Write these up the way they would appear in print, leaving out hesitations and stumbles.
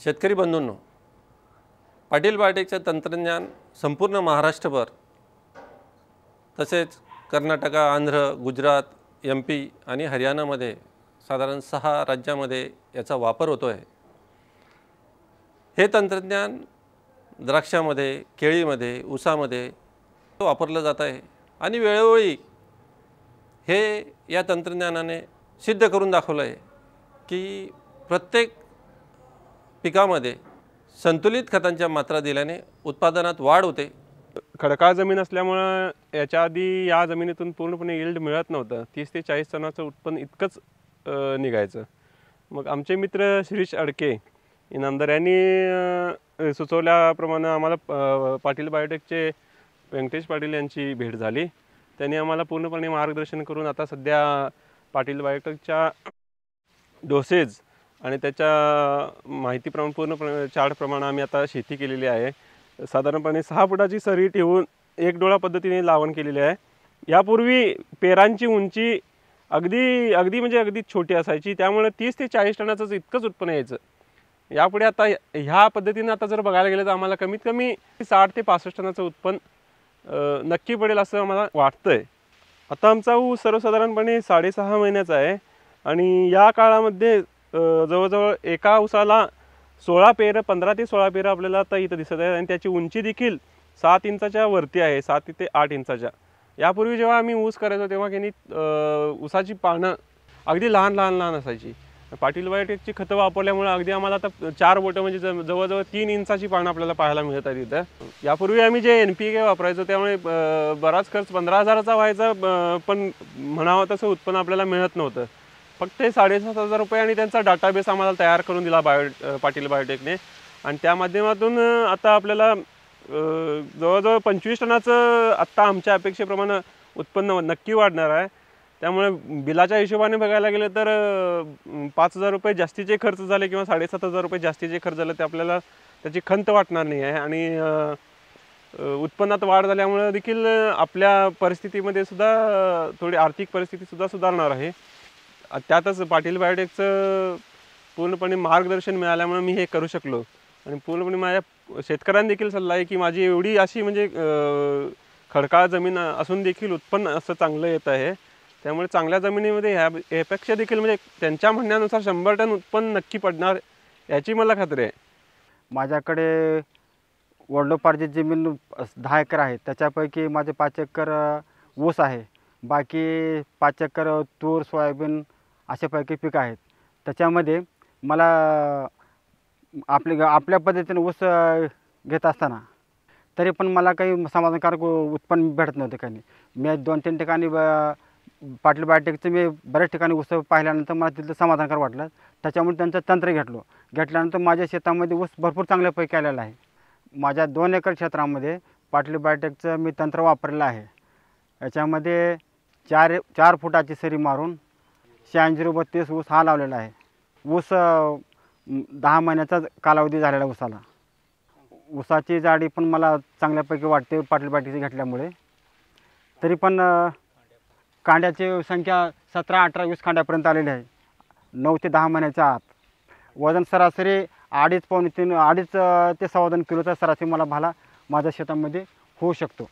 शेतकरी बंधूंनो, पाटील बायोटेकचे तंत्रज्ञान संपूर्ण महाराष्ट्रभर तसेच कर्नाटक, आंध्र, गुजरात, MP आणि हरियाणामध्ये साधारण 6 राज्यामध्ये याचा वापर होतो आहे। हे तंत्रज्ञान द्राक्षामध्ये, केळीमध्ये, ऊसामध्ये वापरलं जात आहे आणि वेळोवेळी हे या तंत्रज्ञानाने सिद्ध करून दाखवलं आहे की प्रत्येक पिकामध्ये संतुलित खतांच्या मात्रा दिल्याने उत्पादनात वाढ होते। खडकाळ जमीन असल्यामुळे याच्या आधी या जमिनीतून पूर्णपणे यील्ड मिळत नव्हतं। 30 ते 40 टनाचं उत्पन्न इतकंच निघायचं। मग आमचे मित्र शिरीष अडके इनामदार यांनी सुचवल्याप्रमाणे आम्हाला पाटील बायोटेकचे व्यंकटेश पाटील यांची भेट झाली। त्यांनी आम्हाला पूर्णपणे मार्गदर्शन करून आता सध्या पाटील बायोटेकच्या डोसेज आणि त्याच्या माहितीप्रमाणे पूर्णपणे चार्टप्रमाणे आम्ही आता शेती केलेली आहे। साधारणपणे 6 फुटाची सरी ठेवून एक डोळा पद्धतीने लावण केलेली आहे। यापूर्वी पेरांची उंची अगदी छोटी असायची, त्यामुळे 30 ते 40 टनाचं इतकंच उत्पन्न यायचं। यापुढे आता ह्या पद्धतीने आता जर बघायला गेलं तर आम्हाला कमीत कमी 60 ते 65 टनाचं उत्पन्न नक्की पडेल असं आम्हाला वाटतंय। आता आमचा ऊस सर्वसाधारणपणे 6.5 महिन्याचा आहे आणि या काळामध्ये जवळजवळ एका ऊसाला 16 पेरं 15 ते 16 पेरं आपल्याला आता इथं दिसत आहे आणि त्याची उंची देखील 7 इंचाच्या वरती आहे, 7 ते 8 इंचाच्या। यापूर्वी जेव्हा आम्ही ऊस करायचो तेव्हा की ऊसाची पानं अगदी लहान असायची। पाटील बायोटेकची खतं वापरल्यामुळे अगदी आम्हाला आता 4 बोटं म्हणजे जवळजवळ 3 इंचाची पानं आपल्याला पाहायला मिळत आहेत इथं। यापूर्वी आम्ही जे NPK वापरायचो त्यामुळे बराच खर्च 15,000चा व्हायचा, पण म्हणावं तसं उत्पन्न आपल्याला मिळत नव्हतं। फक्त 7,500 रुपये आणि त्यांचा डाटाबेस आम्हाला तयार करून दिला पाटील बायोटेकने आणि त्या माध्यमातून आता आपल्याला जवळजवळ 25 टनाचं आत्ता आमच्या अपेक्षेप्रमाणे उत्पन्न नक्की वाढणार आहे। त्यामुळे बिलाच्या हिशोबाने बघायला गेलं तर 5,000 रुपये जास्तीचे खर्च झाले किंवा 7,500 रुपये जास्तीचे खर्च झाले ते आपल्याला त्याची खंत वाटणार नाही आहे आणि उत्पन्नात वाढ झाल्यामुळे देखील आपल्या परिस्थितीमध्ये सुद्धा थोडी आर्थिक परिस्थिती सुद्धा सुधारणार आहे। त्यातच पाटील बायोटेकचं पूर्णपणे मार्गदर्शन मिळाल्यामुळे मी हे करू शकलो आणि पूर्णपणे माझ्या शेतकऱ्यांना देखील सल्ला आहे की माझी एवढी अशी म्हणजे खडकाळ जमीन असून देखील उत्पन्न असं चांगलं येत आहे। त्यामुळे चांगल्या जमिनीमध्ये ह्यापेक्षा देखील म्हणजे त्यांच्या म्हणण्यानुसार 100 टन उत्पन्न नक्की पडणार याची मला खात्री आहे। माझ्याकडे वडिलोपार्जित जमीन 10 एकर आहे, त्याच्यापैकी माझे 5 एकर ऊस आहे, बाकी 5 एकर तूर, सोयाबीन अशापैकी पिकं आहेत। त्याच्यामध्ये मला आपल्या पद्धतीने ऊस घेत असताना तरी पण मला काही समाधानकारक उत्पन्न भेटत नव्हते। काही मी 2-3 ठिकाणी पाटील बायोटेकचं मी बऱ्याच ठिकाणी ऊस पाहिल्यानंतर मला तिथलं समाधानकारक वाटलं। त्याच्यामुळे त्यांचं तंत्र घेतल्यानंतर माझ्या शेतामध्ये ऊस भरपूर चांगल्यापैकी आलेला आहे। माझ्या 2 एकर क्षेत्रामध्ये पाटील बायोटेकचं मी तंत्र वापरलेलं आहे। याच्यामध्ये 4 फुटाची सरी मारून 8632 ऊस हा लावलेला आहे। ऊस 10 महिन्याचा कालावधी झालेला ऊसाला। ऊसाची जाडी पण मला चांगल्यापैकी वाटते पाटील बायोटेकची घेतल्यामुळे। तरी पण कांड्याची संख्या 17-18 20 कांड्यापर्यंत आलेली आहे 9 ते 10 महिन्याच्या आत। वजन सरासरी 2.5 ते 2.25 किलोचा सरासरी मला भाला माझ्या शेतामध्ये होऊ शकतो।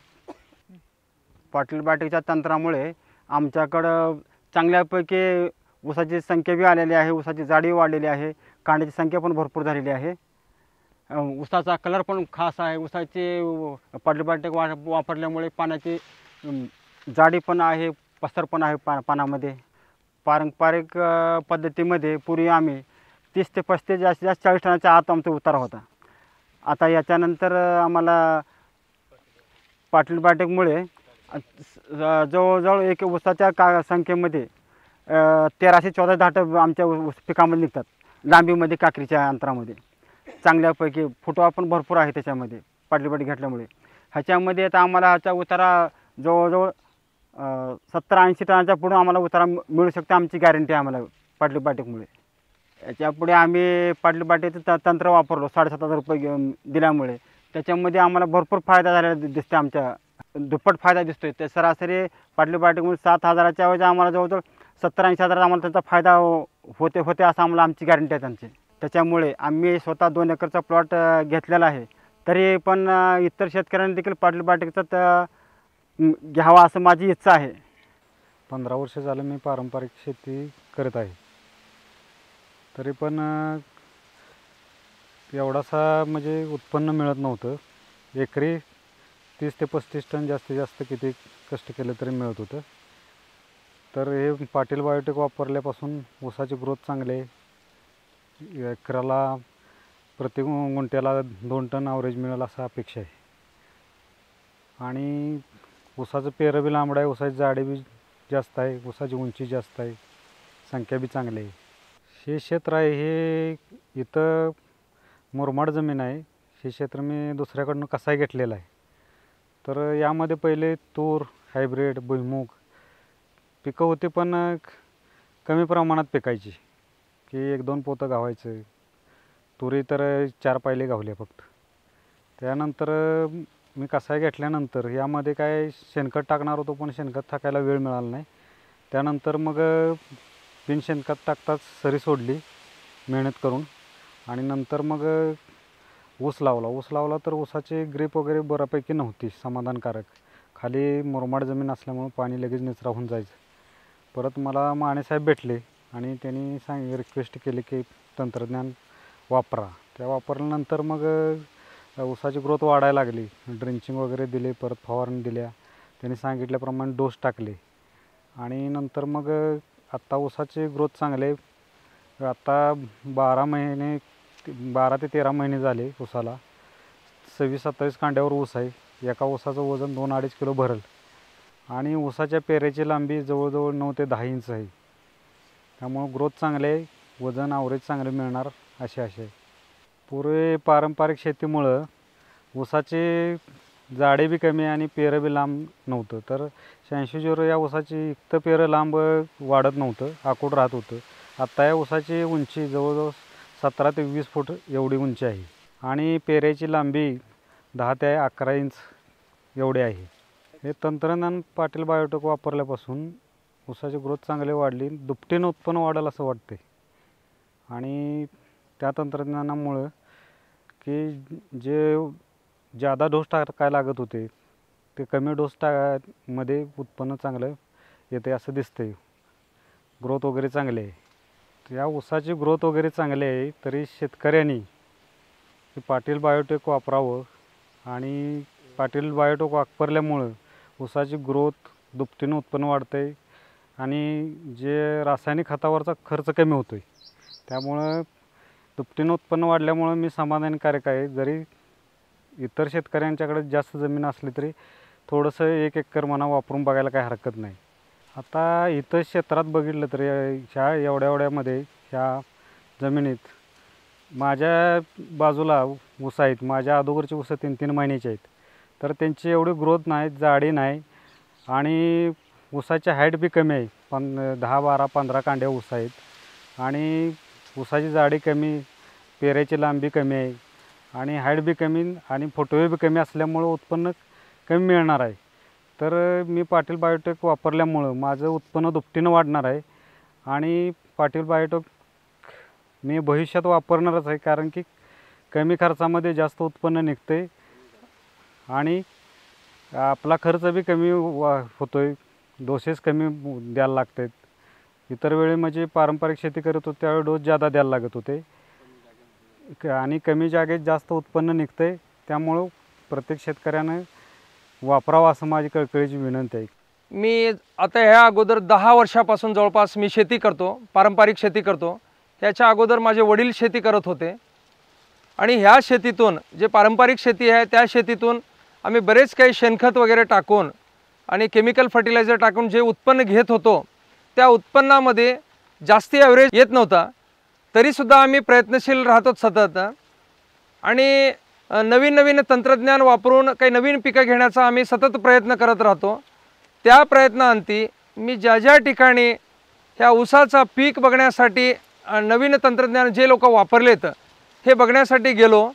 पाटील बायोटेकच्या तंत्रामुळे आमच्याकडं चांगल्यापैकी ऊसाची संख्या बी आलेली आहे, ऊसाची जाडी वाढलेली आहे, कांड्याची संख्या पण भरपूर झालेली आहे। ऊसाचा कलर पण खास आहे। ऊसाची पाटील बायोटेक वापरल्यामुळे पानाची जाडी पण आहे, पसर पण आहे पानामध्ये। पारंपरिक पद्धतीमध्ये पूर्वी आम्ही 30 ते 35 जास्तीत जास्त 40 टनाच्या आत आमचा उतारा होता। आता याच्यानंतर आम्हाला पाटील बायोटेकमुळे जवळजवळ एक ऊसाच्या संख्येमध्ये 1314 दाटं आमच्या पिकामध्ये निघतात, लांबीमध्ये काकडीच्या अंतरामध्ये। चांगल्यापैकी फुटवा पण भरपूर आहे त्याच्यामध्ये पाटील बायोटेक घेतल्यामुळे। ह्याच्यामध्ये आता आम्हाला ह्याचा उतारा जवळजवळ 70-80 टनाच्या पुढे आम्हाला उतारा मिळू शकते, आमची गॅरंटी आहे आम्हाला पाटील बायोटेकमुळे। याच्यापुढे आम्ही पाटील बायोटेकचं तंत्र वापरलो 7,500 रुपये दिल्यामुळे त्याच्यामध्ये आम्हाला भरपूर फायदा झालेला दिसते, आमच्या दुप्पट फायदा दिसतोय। ते सरासरी पाटील बायोटेकमुळे 7,000च्या ऐवजी आम्हाला जवळजवळ 70-80 हजार आम्हाला त्याचा फायदा होते असं आम्हाला आमची गॅरंटी आहे त्यांची। त्याच्यामुळे आम्ही स्वतः 2 एकरचा प्लॉट घेतलेला आहे. तरी पण इतर शेतकऱ्यांनी देखील पाटील बायोटेकचा घ्यावा असं माझी इच्छा आहे. 15 वर्ष झालं मी पारंपरिक शेती करत आहे. तरी पण एवढासा म्हणजे उत्पन्न मिळत नव्हतं. एकरी 30 ते 35 टन जास्तीत जास्त किती कष्ट केलं तरी मिळत होतं. तर हे पाटील बायोटेक वापरल्यापासून ऊसाची ग्रोथ चांगली आहे. एकराला प्रति गुंठ्याला 2 टन ॲव्हरेज मिळेल असं अपेक्षा आहे. आणि ऊसाचं पेरं बी लांबडं आहे, ऊसाची जाडी बी जास्त आहे, ऊसाची उंची जास्त आहे, संख्या बी चांगली आहे. हे क्षेत्र आहे हे इथं मुरमाड जमीन आहे. हे क्षेत्र मी दुसऱ्याकडून कसाही घेतलेलं आहे. तर यामध्ये पहिले तूर, हायब्रिड, भुईमूग पिकं होती, पण कमी प्रमाणात पिकायची की 1-2 पोतं गावायचं. तुरी तर 4 पायले गावले फक्त. त्यानंतर मी कसाही घेतल्यानंतर यामध्ये काय शेणखत टाकणार होतो, पण शेणखत टाकायला वेळ मिळाला नाही. त्यानंतर मग बिन शेणखत टाकताच सरी सोडली मेहनत करून. आणि नंतर मग ऊस लावला तर ऊसाची ग्रीप वगैरे बऱ्यापैकी नव्हती समाधानकारक. खाली मुरमाड जमीन असल्यामुळं पाणी लगेच निचरा होऊन जायचं. परत मला मानेसाहेब भेटले आणि त्यांनी रिक्वेस्ट केली की तंत्रज्ञान वापरा. त्या वापरल्यानंतर मग ऊसाची ग्रोथ वाढायला लागली. ड्रिंचिंग वगैरे दिले, परत फवारणी दिल्या, त्यांनी सांगितल्याप्रमाणे डोस टाकले. आणि नंतर मग आत्ता ऊसाची ग्रोथ चांगली आहे. आता 12 ते 13 महिने झाले ऊसाला. 26-27 कांड्यावर ऊस आहे. एका ऊसाचं वजन 2-2.5 किलो भरेल. आणि ऊसाच्या पेऱ्याची लांबी जवळजवळ 9 ते 10 इंच आहे. त्यामुळं ग्रोथ चांगली आहे, वजन ॲव्हरेज चांगले मिळणार अशी आशा आहे. पूर्वी पारंपरिक शेतीमुळं ऊसाची जाडी बी कमी आणि पेरं बी लांब नव्हतं. तर 86-0 या ऊसाची इतकं पेरं लांब वाढत नव्हतं, आखूड राहत होतं. आत्ता या ऊसाची उंची जवळजवळ 17 ते 20 फूट एवढी उंची आहे. आणि पेऱ्याची लांबी 10 ते 11 इंच एवढी आहे. हे तंत्रज्ञान पाटील बायोटेक वापरल्यापासून ऊसाची ग्रोथ चांगली वाढली, दुपटीनं उत्पन्न वाढेल असं वाटते. आणि त्या तंत्रज्ञानामुळं की जे जादा डोस टाकायला लागत होते ते कमी डोस मध्ये उत्पन्न चांगलं येते असं दिसतंय. ग्रोथ वगैरे चांगली आहे. या ऊसाची ग्रोथ वगैरे चांगली आहे, तरी शेतकऱ्यांनी पाटील बायोटेक वापरावं. आणि पाटील बायोटेक वापरल्यामुळं ऊसाची ग्रोथ दुपटीनं उत्पन्न वाढतं आहे आणि जे रासायनिक खतावरचा खर्च कमी होतो आहे. त्यामुळं दुपटीनं उत्पन्न वाढल्यामुळं मी समाधानकारक आहे. जरी इतर शेतकऱ्यांच्याकडे जास्त जमीन असली तरी थोडंसं 1 एकर म्हणा वापरून बघायला काही हरकत नाही. आता इथं क्षेत्रात बघितलं तरी ह्या एवढ्यामध्ये ह्या जमिनीत माझ्या बाजूला ऊस आहेत. माझ्या अगोदरची ऊस 3-3 महिन्याची आहेत. तर त्यांची एवढी ग्रोथ नाही, जाडी नाही आणि ऊसाची हाईट बी कमी आहे. 10-12-15 कांड्या ऊस आहेत. आणि ऊसाची जाडी कमी, पेऱ्याची लांबी कमी आहे आणि हाईट बी कमी आणि फुटवे बी कमी असल्यामुळं उत्पन्न कमी मिळणार आहे. तर मी पाटील बायोटेक वापरल्यामुळं माझं उत्पन्न दुपटीनं वाढणार आहे. आणि पाटील बायोटेक मी भविष्यात वापरणारच आहे, कारण की कमी खर्चामध्ये जास्त उत्पन्न निघते आणि आपला खर्च बी कमी होतो आहे. डोसेस कमी द्यायला लागत आहेत. इतर वेळी म्हणजे पारंपरिक शेती करत होतो त्यावेळी डोस जादा द्यायला लागत होते आणि कमी जागेत जास्त उत्पन्न निघते. त्यामुळं प्रत्येक शेतकऱ्यानं वापरावं असं माझी कळकळीची विनंती आहे. मी आता ह्या अगोदर 10 वर्षापासून जवळपास मी शेती करतो, पारंपरिक शेती करतो. त्याच्या अगोदर माझे वडील शेती करत होते आणि ह्या शेतीतून जे पारंपरिक शेती आहे त्या शेतीतून आम्ही बरेच काही शेणखत वगैरे टाकून आणि केमिकल फर्टिलायझर टाकून जे उत्पन्न घेत होतो त्या उत्पन्नामध्ये जास्ती ॲव्हरेज येत नव्हता. तरीसुद्धा आम्ही प्रयत्नशील राहतो सतत आणि नवीन तंत्रज्ञान वापरून काही नवीन पिकं घेण्याचा आम्ही सतत प्रयत्न करत राहतो. त्या प्रयत्नांती मी ज्या ठिकाणी ह्या ऊसाचा पीक बघण्यासाठी नवीन तंत्रज्ञान जे लोक वापरलेत हे बघण्यासाठी गेलो.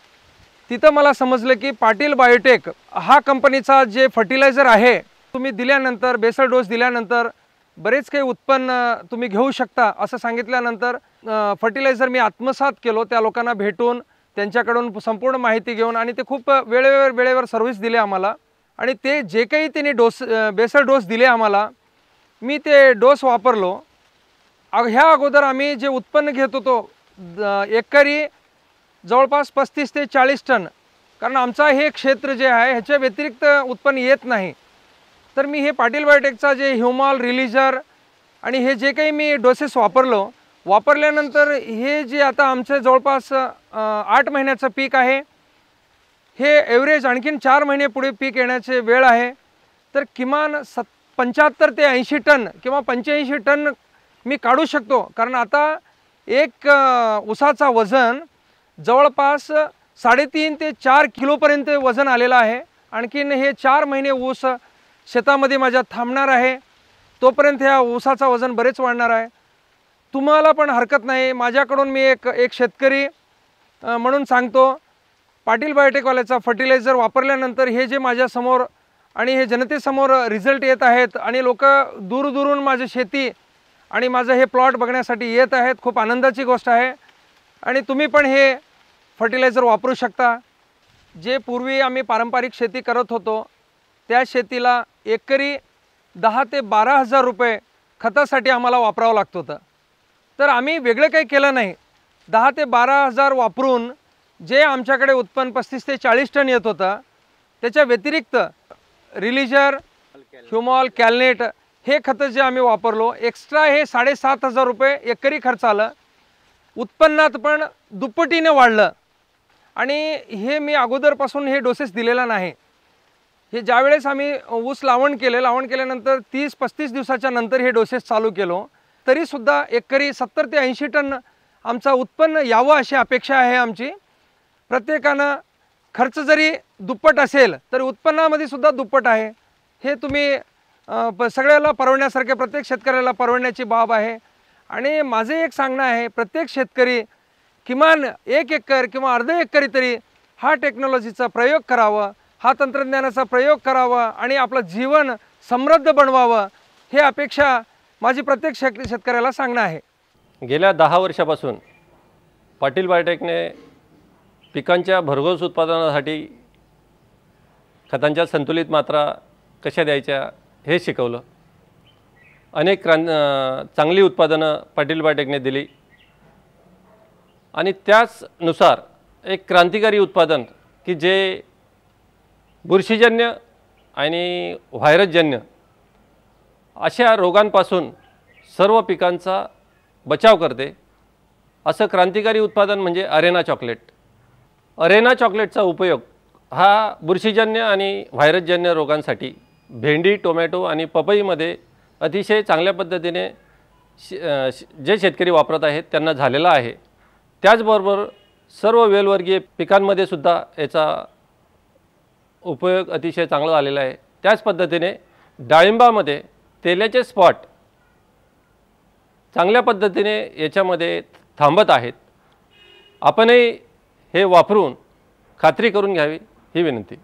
तिथं मला समजलं की पाटील बायोटेक हा कंपनीचा जे फर्टिलायझर आहे तुम्ही दिल्यानंतर बेसल डोस दिल्यानंतर बरेच काही उत्पन्न तुम्ही घेऊ शकता असं सांगितल्यानंतर फर्टिलायझर मी आत्मसात केलो, त्या लोकांना भेटून त्यांच्याकडून संपूर्ण माहिती घेऊन, आणि ते खूप वेळेवर सर्व्हिस दिले आम्हाला. आणि ते जे काही त्यांनी बेसल डोस दिले आम्हाला, मी ते डोस वापरलो. ह्या अगोदर आम्ही जे उत्पन्न घेत होतो एकरी जवळपास 35 ते 40 टन, कारण आमचा हे क्षेत्र जे आहे ह्याच्या व्यतिरिक्त उत्पन्न येत नाही. तर मी हे पाटील बायोटेकचा जे ह्युमॉल, रिलीजर आणि हे जे काही मी डोसेस वापरल्यानंतर हे जे आता आमचं जवळपास 8 महिन्याचं पीक आहे, हे ॲव्हरेज आणखीन 4 महिने पुढे पीक येण्याचे वेळ आहे. तर किमान 75 ते 80 टन किंवा 85 टन मी काढू शकतो. कारण आता एक ऊसाचा वजन जवळपास 3.5 ते 4 किलोपर्यंत वजन आलेलं आहे. आणखीन हे 4 महिने ऊस शेतामध्ये माझ्या थांबणार आहे, तोपर्यंत ह्या ऊसाचा वजन बरेच वाढणार आहे. तुम्हाला पण हरकत नाही, माझ्याकडून मी एक शेतकरी म्हणून सांगतो, पाटील बायोटेकवाल्याचा फर्टिलायझर वापरल्यानंतर हे जे माझ्यासमोर आणि हे जनतेसमोर रिझल्ट येत आहेत आणि लोक दूरदूरून माझी शेती आणि माझं हे प्लॉट बघण्यासाठी येत आहेत, खूप आनंदाची गोष्ट आहे. आणि तुम्ही पण हे फर्टिलायझर वापरू शकता. जे पूर्वी आम्ही पारंपरिक शेती करत होतो त्या शेतीला एकरी 10 ते 12 हजार रुपये खतासाठी आम्हाला वापरावं लागत होतं. तर आम्ही वेगळं काही केलं नाही. 10 ते 12 हजार वापरून जे आमच्याकडे उत्पन्न 35 ते 40 टन येत होतं, त्याच्या व्यतिरिक्त रिलीजर, ह्युमॉल, कॅलनेट हे खतं जे आम्ही वापरलो, एक्स्ट्रा हे 7,500 रुपये एकरी खर्च आलं. उत्पन्नात पण दुप्पटीने वाढलं. आणि हे मी अगोदरपासून हे डोसेस दिलेला नाही. हे ज्यावेळेस आम्ही ऊस लावण केल्यानंतर 30-35 दिवसाच्या नंतर हे डोसेस चालू केलो, तरीसुद्धा एकरी 70 ते 80 टन आमचं उत्पन्न यावं अशी अपेक्षा आहे आमची. प्रत्येकानं खर्च जरी दुप्पट असेल तरी उत्पन्नामध्ये सुद्धा दुप्पट आहे. हे तुम्ही सगळ्याला परवडण्यासारखे, प्रत्येक शेतकऱ्याला परवडण्याची बाब आहे. आणि माझे एक सांगणं आहे, प्रत्येक शेतकरी किमान 1 एकर किंवा अर्धा एकरी तरी हा टेक्नॉलॉजीचा प्रयोग करावा, हा तंत्रज्ञानाचा प्रयोग करावा आणि आपलं जीवन समृद्ध बनवावं, हे अपेक्षा माझी प्रत्येक शेतकऱ्याला सांगणं आहे. गेल्या 10 वर्षापासून पाटील बायोटेकने पिकांच्या भरघोस उत्पादनासाठी खतांच्या संतुलित मात्रा कशा द्यायच्या हे शिकवलं. अनेक चांगली उत्पादनं पाटील बायोटेकने दिली. आणि त्याचनुसार एक क्रांतिकारी उत्पादन की जे बुरशीजन्य आणि व्हायरसजन्य अशा रोगांपासून सर्व पिकांचा बचाव करते, असं क्रांतिकारी उत्पादन म्हणजे अरेना चॉकलेट. अरेना चॉकलेटचा उपयोग हा बुरशीजन्य आणि व्हायरसजन्य रोगांसाठी भेंडी, टोमॅटो आणि पपईमध्ये अतिशय चांगल्या पद्धतीने जे शेतकरी वापरत आहेत त्यांना झालेला आहे. त्याचबरोबर सर्व वेलवर्गीय पिकांमध्ये सुद्धा याचा उपयोग अतिशय चांगला झालेला आहे. त्याच पद्धतीने डाळिंबामध्ये तेलाचे स्पॉट चांगल्या पद्धतीने याच्यामध्ये थांबत आहेत. आपणही हे वापरून खात्री करून घ्यावी ही विनंती.